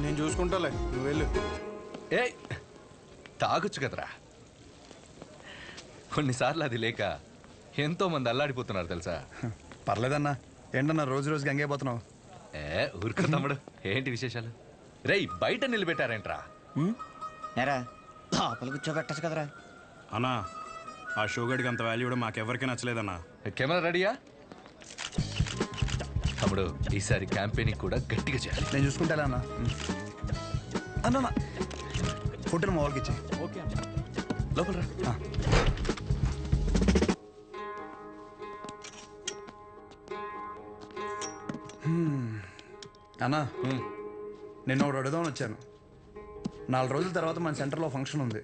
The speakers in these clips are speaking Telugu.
నేను చూసుకుంటాలే, నువ్వు వెళ్ళు. ఏ తాగొచ్చు కదరా. కొన్నిసార్లు అది లేక ఎంతో మంది అల్లాడిపోతున్నారు తెలుసా. పర్లేదన్నా. ఏంటన్నా రోజు రోజుకి ఎంగైపోతున్నావు? ఊరుకో తమ్ముడు. ఏంటి విశేషాలు? రేయ్ బయట నిలబెట్టారేంట్రా? ఎరా లోపల కూర్చోబెట్టచ్చు కదరా. అన్నా ఆ షోగడికి అంత వాల్యూ కూడా మాకెవరికి నచ్చలేదన్నా. కెమెరా రెడీయా? తమ్ముడు ఈసారి క్యాంపెయినింగ్ కూడా గట్టిగా చేయాలి. నేను చూసుకుంటా అన్న. అన్న ఫోటోను మా వాళ్ళకి ఇచ్చే. ఓకే లోపల రా. అన్నా నేను ఒకటి అడుగుదామని వచ్చాను. 4 రోజుల తర్వాత మన సెంటర్లో ఫంక్షన్ ఉంది.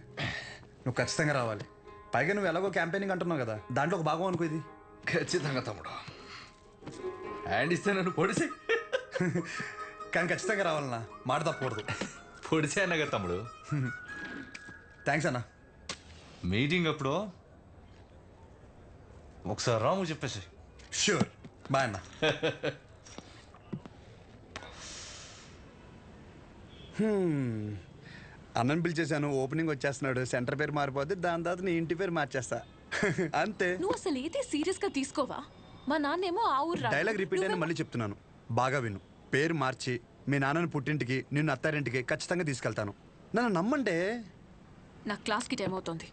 నువ్వు ఖచ్చితంగా రావాలి. పైగా నువ్వు ఎలాగో క్యాంపెయినింగ్ అంటున్నావు కదా, దాంట్లో ఒక భాగం అనుకో ఇది. ఖచ్చితంగా తమ్ముడు. హ్యాండ్ ఇస్తే నన్ను పొడిసే. కానీ ఖచ్చితంగా రావాలన్నా, మాట తప్పకూడదు. పొడిసే అన్నగా తమ్ముడు. థ్యాంక్స్ అన్నా. మీటింగ్ అప్పుడు ఒకసారి రాము చెప్పేసి. షూర్. బాయ్ అన్న. అన్నని పిలిచేశాను, ఓపెనింగ్ వచ్చేస్తున్నాడు. సెంటర్ పేరు మారిపోతే దాని తర్వాత నీ ఇంటి పేరు మార్చేస్తా. అంతే. నువ్వు అసలు ఏది సీరియస్ గా తీసుకోవా? మా నాన్నేమో ఆ ఊరు డైలాగ్ రిపీట్ అయినా మళ్ళీ చెప్తున్నాను, బాగా విను. పేరు మార్చి మీ నాన్నని పుట్టింటికి, నిన్ను అత్తారింటికి ఖచ్చితంగా తీసుకెళ్తాను. నన్ను నమ్మంటే. నా క్లాస్ కి టైం అవుతుంది.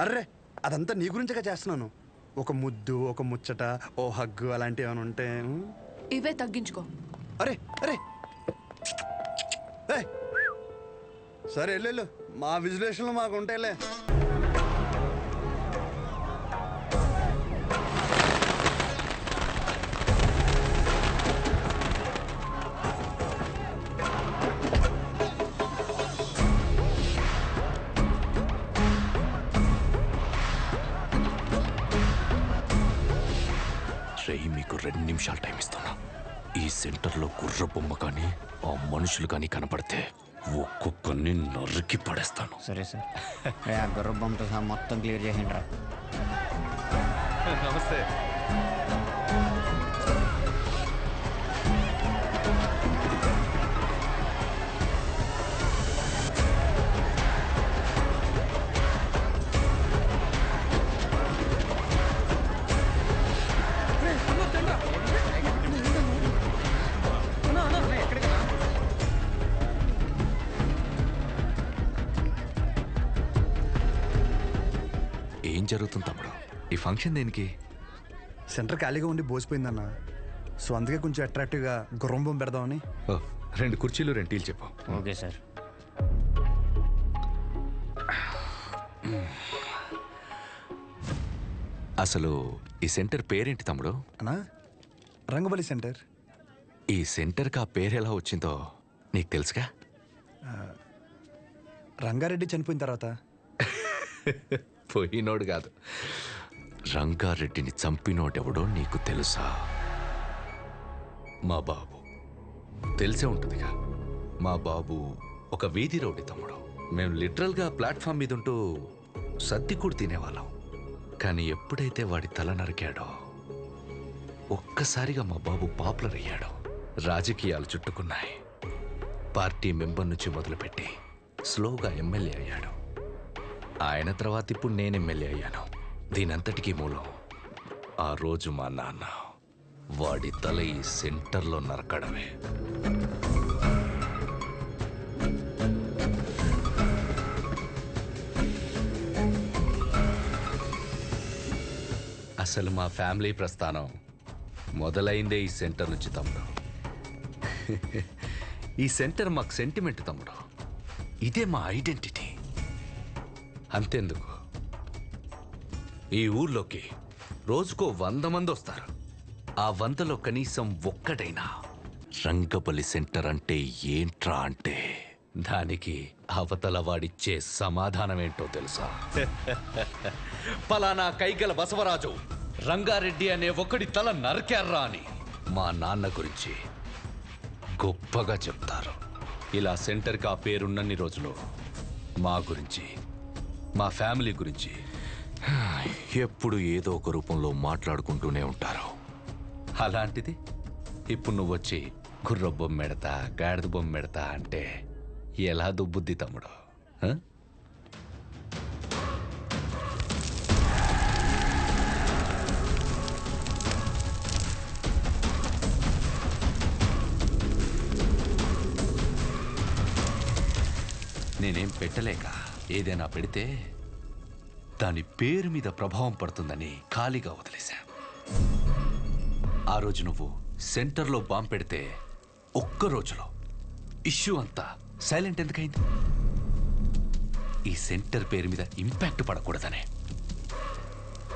అర్రే అదంతా నీ గురించిగా చేస్తున్నాను. ఒక ముద్దు, ఒక ముచ్చట, ఓ హగ్గు అలాంటివి ఏమైనా ఉంటే. ఇవే తగ్గించుకో. అరే అరే సరే వెళ్ళు. మా విజులేషన్లు మాకు ఉంటాయిలే. మీకు 2 నిమిషాలు టైం ఇస్తున్నా. ఈ సెంటర్లో గుర్ర బొమ్మ కానీ ఆ మనుషులు కానీ కనపడితే ఒక్కొక్కరిని నరికి పడేస్తాను. సరే సార్. ఆ గుర్ర బొమ్మతో సహా మొత్తం క్లియర్ చేసిండ్రా. నమస్తే. ఏం జరుగుతుంది తమ్ముడు? ఈ ఫంక్షన్ దేనికి? సెంటర్ ఖాళీగా ఉండి బోసిపోయిందన్న. సో అందుకే కొంచెం అట్రాక్టివ్గా గుర్రం బొమ్మ పెడదామని. 2 కుర్చీలు 2 టీలు చెప్పు. Okay sir. అసలు ఈ సెంటర్ పేరేంటి తమ్ముడు? అన్నా రంగబలి సెంటర్. ఈ సెంటర్కి ఆ పేరు ఎలా వచ్చిందో నీకు తెలుసుగా? రంగారెడ్డి చనిపోయిన తర్వాత. పోయినోడు కాదు, రంగారెడ్డిని చంపినోడెవడో నీకు తెలుసా? మా బాబు. తెలిసే ఉంటుందిగా. మా బాబు ఒక వీధి రౌడీ తమ్ముడు. మేము లిటరల్గా ప్లాట్ఫామ్ మీద ఉంటూ సద్ది కూడా తినేవాళ్ళం. కానీ ఎప్పుడైతే వాడి తల నరికాడో ఒక్కసారిగా మా బాబు పాపులర్ అయ్యాడు. రాజకీయాలు చుట్టుకున్నాయి. పార్టీ మెంబర్ నుంచి మొదలుపెట్టి స్లోగా ఎమ్మెల్యే అయ్యాడు. ఆయన తర్వాత ఇప్పుడు నేను ఎమ్మెల్యే అయ్యాను. దీనంతటికీ మూలం ఆ రోజు మా నాన్న వాడి తల ఈ సెంటర్లో నరకడమే. అసలు మా ఫ్యామిలీ ప్రస్థానం మొదలైందే ఈ సెంటర్ నుంచి తమ్ముడు. ఈ సెంటర్ మాకు సెంటిమెంట్ తమ్ముడు. ఇదే మా ఐడెంటిటీ. అంతెందుకు, ఈ ఊర్లోకి రోజుకో 100 మంది వస్తారు. ఆ 100లో కనీసం ఒక్కడైనా రంగబలి సెంటర్ అంటే ఏంట్రా అంటే దానికి అవతల వాడిచ్చే సమాధానం ఏంటో తెలుసా? పలానా కైగల బసవరాజు రంగారెడ్డి అనే ఒకడి తల నరికారా అని మా నాన్న గురించి గొప్పగా చెప్తారు. ఇలా సెంటర్కి ఆ పేరున్నన్ని రోజులు మా గురించి, మా ఫ్యామిలీ గురించి ఎప్పుడు ఏదో ఒక రూపంలో మాట్లాడుకుంటూనే ఉంటారు. అలాంటిది ఇప్పుడు నువ్వు వచ్చి గుర్ర బొమ్మ పెడతా గాడిద బొమ్మ పెడతా అంటే ఎలా దుబ్బుద్ది తమ్ముడు? ఆ? నేనేం పెట్టలేక ఏదైనా పెడితే దాని పేరు మీద ప్రభావం పడుతుందని ఖాళీగా వదిలేశా. ఆ రోజు నువ్వు సెంటర్లో బాంబు పెడితే ఒక్క రోజులో ఇష్యూ అంతా సైలెంట్ ఎందుకైంది? ఈ సెంటర్ పేరు మీద ఇంపాక్ట్ పడకూడదనే.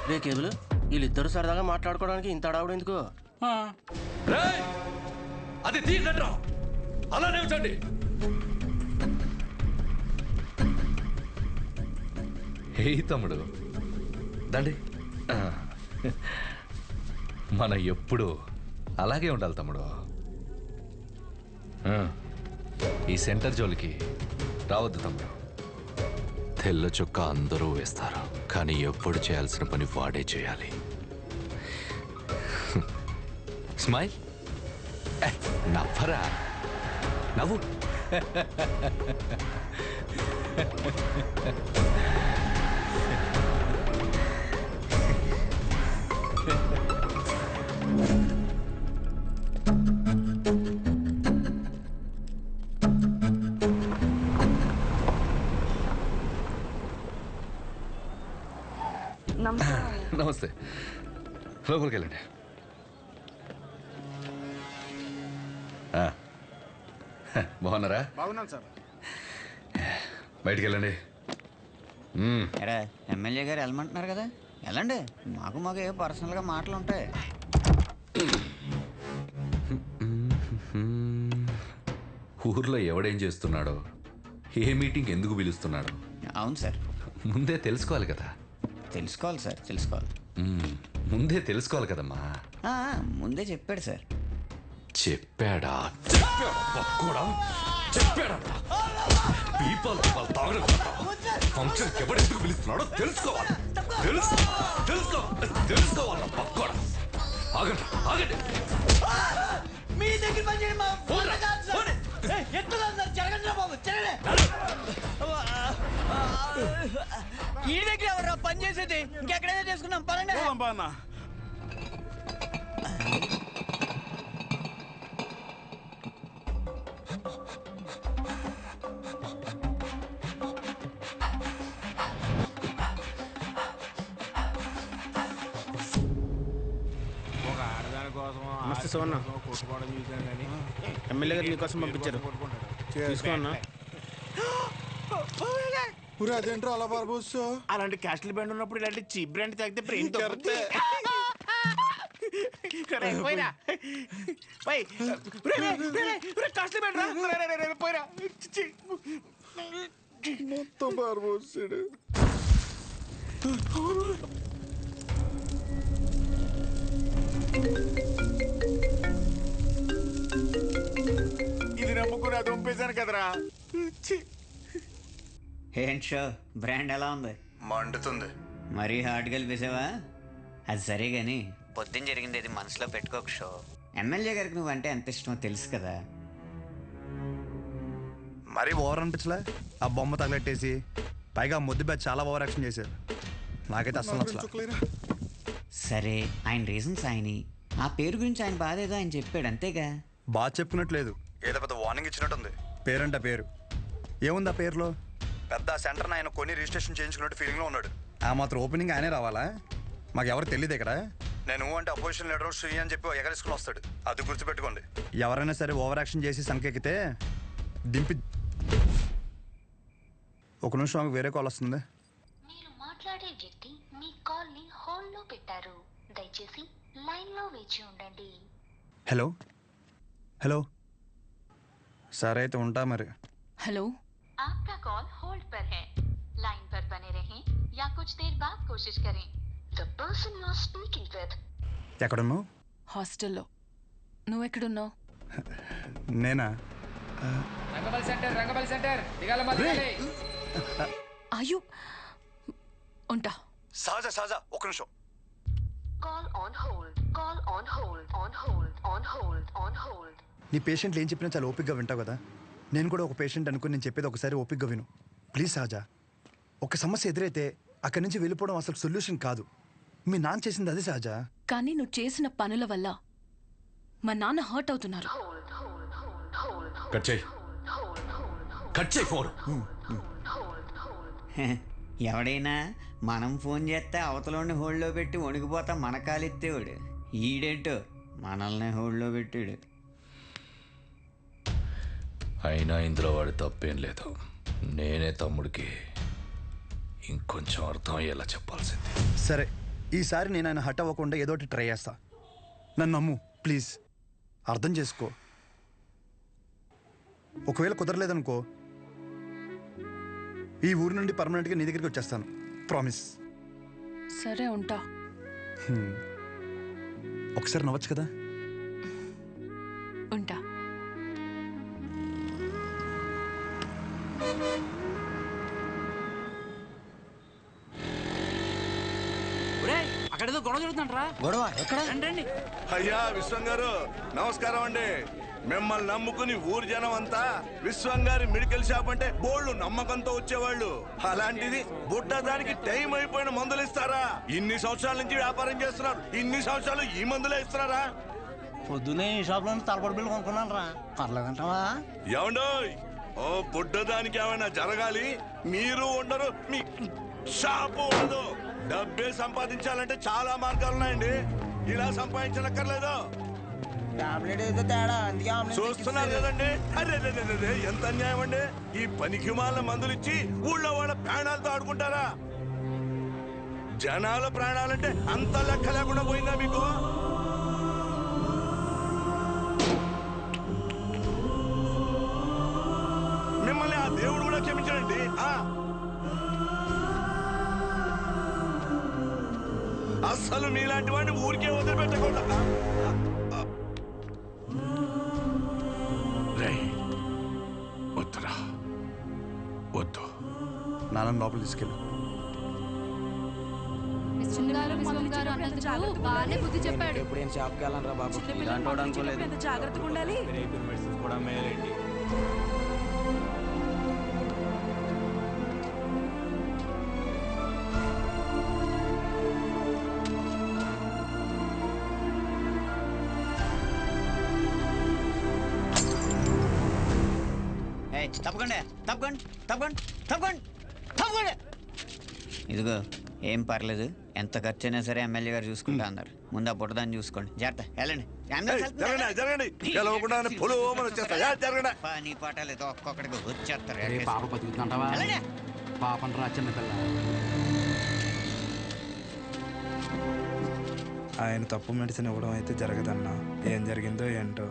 రే కేబుల్, వీళ్ళిద్దరు సరదాగా మాట్లాడుకోవడానికి ఇంత అడావుడు ఎందుకు? అది తీయండిరా, అలానే ఉంచండి. హే తమ్ముడు, దండి. మనం ఎప్పుడు అలాగే ఉండాలి తమ్ముడు. ఈ సెంటర్ జోలికి రావద్దు తమ్ముడు. తెల్ల చొక్కా అందరూ వేస్తారు, కానీ ఎప్పుడు చేయాల్సిన పని వాడే చేయాలి. స్మైల్, నవ్వరా, నవ్వు. నమస్తే, లోపలికి వెళ్ళండి. బాగున్నారా? బాగున్నాను సార్. బయటికి వెళ్ళండి. ఎరా ఎమ్మెల్యే గారు వెళ్ళమంటున్నారు కదా, వెళ్ళండి. మాకు ఏ పర్సనల్గా మాటలు ఉంటాయి. ఊర్లో ఎవడేం చేస్తున్నాడో, ఏ మీటింగ్ ఎందుకు పిలుస్తున్నాడో అవును సార్, ముందే తెలుసుకోవాలి కదా. తెలుసుకోవాలి సార్, తెలుసుకోవాలి. ముందే తెలుసుకోవాలి కదమ్మా. ముందే చెప్పాడు సార్. చెప్పాడా? చెప్పాడా? ఫంక్షన్ ఎవడెందుకు పిలుస్తున్నాడో తెలుసుకోవాలి. తెలుసుకోవాలి పక్కోడా. ఆగండి, ఆగండి. మీ దగ్గర పని చేయండి మా ఈ దగ్గర ఎవరు పని చేసేది? ఇంకెక్కడైనా చేసుకున్నాం పనండి. నమస్తే సోన్న, ఎమ్మెల్యే గారు నీకోసం పంపించారు, తీసుకో అన్న. అదేంటో అలా బార్బోస్. అలాంటి క్యాస్టల్ బ్రాండ్ ఉన్నప్పుడు ఇలాంటి చీప్ బ్రాండ్ తాగితే బ్రెయిన్ మొత్తం బార్బోసాడు. ఇది నమ్ముకుని అది పంపేశాను కదరా. ఏంటి షో బ్రాండ్ ఎలా ఉంది? మండుతుంది. మరీ హార్డ్ కలిపేసావా? అది సరే గాని పొద్దున్న జరిగింది అది మనసులో పెట్టుకోక షో. ఎమ్మెల్యే గారికి నువ్వంటే ఎంత ఇష్టమో తెలుసు కదా. మరీ ఓవర్ అనిపించలే? ఆ బొమ్మ తగలెట్టేసి పైగా ముద్దు బ్యాచ్ చాలా ఓవర్ యాక్షన్ చేశారు. నాకైతే అసలు నచ్చలేదు. సరే, ఆయన రీజన్స్ ఆయన, ఆ పేరు గురించి ఆయన బాధ ఏదో ఆయన చెప్పాడు అంతేగా. బాగా చెప్పుకున్నట్లేదు, ఏదో పెద్ద వార్నింగ్ ఇచ్చినట్టుంది. పేరంట పేరు ఏముంది ఆ పేరులో? పెద్ద సెంటర్ని ఆయన కొని రిజిస్ట్రేషన్ చేయించుకున్నట్టు ఫీలింగ్లో ఉన్నాడు. ఆ మాత్రం ఓపెనింగ్ ఆయనే రావాలా? మాకు ఎవరు తెలియదు ఇక్కడ. నేను అంటే అపోజిషన్ లీడర్ శ్రీ అని చెప్పి ఎగరేసుకుని వస్తాడు. అది గుర్తుపెట్టుకోండి. ఎవరైనా సరే ఓవర్ యాక్షన్ చేసి సంకెక్కితే దింపి. ఒక నిమిషం మాకు వేరే కాల్ వస్తుంది. మీరు మాట్లాడే వ్యక్తి మీ కాల్ ని హోల్డ్ లో పెట్టారు. దయచేసి లైన్ లో వేచి ఉండండి. హలో హలో, సరే అయితే ఉంటా మరి. హలో, आपका कॉल होल्ड पर है. लाइन पर बने रहें या कुछ देर बाद कोशिश करें. The person you are speaking with. ఎక్కడున్నావు? హాస్టల్లో. నువ్వెక్కడున్నావు? నేనా? అయ్యో, ఉంటా. సహజ ఒక నిమిషం. Call on hold. Call on hold, on hold, on hold, on hold. నీ పేషెంట్లు ఏం చెప్పినా చాలా ఓపిక్గా వింటావు కదా. నేను కూడా ఒక పేషెంట్ అనుకుని నేను చెప్పేది ఒకసారి ఓపిక్గా విను ప్లీజ్. సహజా, ఒక సమస్య ఎదురైతే అక్కడి నుంచి వెళ్ళిపోవడం అసలు సొల్యూషన్ కాదు. మీ నాన్న చేసింది అదే సహజా. కానీ నువ్వు చేసిన పనుల వల్ల మా నాన్న హర్ట్ అవుతున్నారు. కట్ చేయి, కట్ చేయి ఫోన్. ఎవడైనా మనం ఫోన్ చేస్తే అవతలని హోల్డ్లో పెట్టి వణికిపోతా మన కాలెత్తేవాడు. ఈడేంటో మనల్ని హోల్డ్లో పెట్టాడు. అయినా ఇందులో వాడి తప్పేం లేదు. నేనే తమ్ముడికి ఇంకొంచెం అర్థం అయ్యేలా చెప్పాల్సింది. సరే, ఈసారి నేను ఆయన హట్ అవ్వకుండా ఏదో ఒకటి ట్రై చేస్తా. నన్ను నమ్ము ప్లీజ్, అర్థం చేసుకో. ఒకవేళ కుదరలేదనుకో, ఈ ఊరి నుండి పర్మనెంట్గా నీ దగ్గరికి వచ్చేస్తాను. ప్రామిస్. సరే ఉంటా. ఒకసారి నవ్వచ్చు కదా. ఉంటా. అక్కడేదో గొడవ జరుగుతుందంటరా. గొడవ ఎక్కడ? రండి. అయ్యా విశ్వం గారు నమస్కారం అండి. మిమ్మల్ని నమ్ముకుని ఊరు జనం అంతా విశ్వం గారి మెడికల్ షాప్ అంటే బోళ్ళు నమ్మకంతో వచ్చేవాళ్ళు. అలాంటిది బుడ్డ దానికి టైం అయిపోయిన మందులు ఇస్తారా? ఇన్ని సంవత్సరాల నుంచి వ్యాపారం చేస్తున్నారు, ఇన్ని సంవత్సరాలు ఈ మందులే ఇస్తున్నారా? పొద్దునే ఈ షాప్ లో తలపడి బిల్లు కొనుక్కున్నాను రా. పర్లేదంటావా? ఏమండోయ్, ఓ బుడ్డ దానికి ఏమైనా జరగాలి, మీరు ఉండరు, మీ షాపు ఉండదు. డబ్బే సంపాదించాలంటే చాలా మార్గాలు ఉన్నాయండి. ఇలా సంపాదించనక్కర్లేదు. చూస్తున్నారు కదండి. అరే ఎంత అన్యాయం అండి. ఈ పనికి మాల మందులు ఇచ్చి ఊళ్ళో వాళ్ళ ప్రాణాలతో ఆడుకుంటారా? జనాల ప్రాణాలంటే అంత లెక్క లేకుండా పోయిందా మీకు? మిమ్మల్ని ఆ దేవుడు కూడా క్షమించడండి. అస్సలు మీలాంటి వాడిని ఊరికే వదిలిపెట్టకుండా. వద్దురా, వద్దు. నాన్న లోపల తీసుకెళ్ళు. బాగానే బుద్ధి చెప్పాడు. ఇప్పుడు ఏం షాప్కి వెళ్ళాను రా బాబు. ఇలాంటి అనుకోలేదు. జాగ్రత్తగా ఉండాలి. కూడా మేలేండి. తప్పకుండా తప్పకుండా తప్పకుండా తప్పకుండా తప్పకుండా. ఇదిగో ఏం పర్లేదు, ఎంత ఖర్చు అయినా సరే ఎమ్మెల్యే గారు చూసుకుంటా అన్నారు. ముందు ఆ బుట్టదాన్ని చూసుకోండి. జాగ్రత్త, వెళ్ళండి. పని పాట లేదు, ఒక్కొక్కడికి వచ్చేస్తారు. పాప బతుకుతుంటావా? పాపం రా చిన్నపిల్ల. ఆయన తప్పు మెడిసిన్ ఇవ్వడం అయితే జరగదన్నా. ఏం జరిగిందో ఏంటో.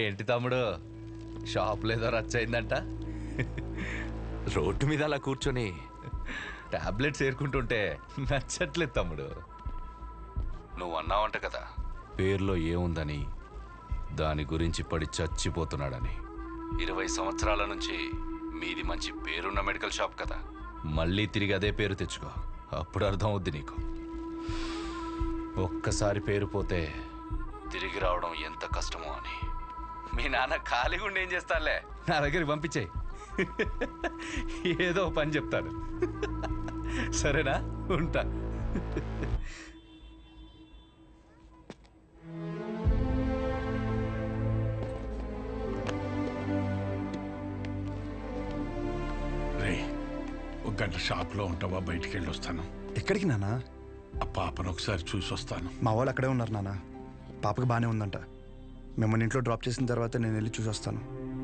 ఏంటి తమ్ముడు, షాప్ లేదో రచ్చయిందంట. రోడ్డు మీద అలా కూర్చొని టాబ్లెట్స్ ఏరుకుంటుంటే నచ్చట్లేదు తమ్ముడు. నువ్వు అన్నావంట కదా, పేర్లో ఏముందని, దాని గురించి పడి చచ్చిపోతున్నాడని. 20 సంవత్సరాల నుంచి మీది మంచి పేరున్న మెడికల్ షాప్ కదా, మళ్ళీ తిరిగి అదే పేరు తెచ్చుకో, అప్పుడు అర్థం అవుద్ది నీకు. ఒక్కసారి పేరు పోతే తిరిగి రావడం ఎంత కష్టమో అని. మీ నాన్న ఖాళీగా ఉండి ఏం చేస్తానులే, నా దగ్గరికి పంపించేయి. ఏదో పని చెప్తాను. సరేనా? ఉంటా. ఒక గంట షాప్లో ఉంటావా? బయటికి వెళ్ళి వస్తాను. ఎక్కడికి నాన్న? ఆ పాపను ఒకసారి చూసి వస్తాను. మా వాళ్ళు అక్కడే ఉన్నారు నాన్న. పాపకి బాగానే ఉందంట. మిమ్మల్ని ఇంట్లో డ్రాప్ చేసిన తర్వాత నేను వెళ్ళి చూసి వస్తాను.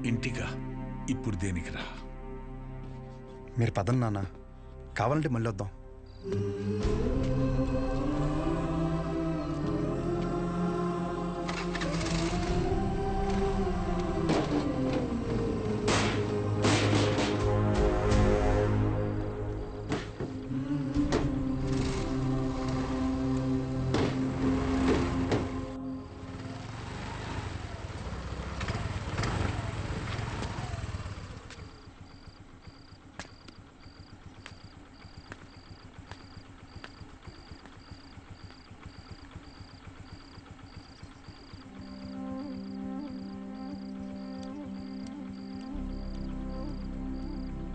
ఇంటిగా? ఇప్పుడు దేనికి రా? మీరు పదండి నాన్న, కావాలంటే మళ్ళీ వద్దాం.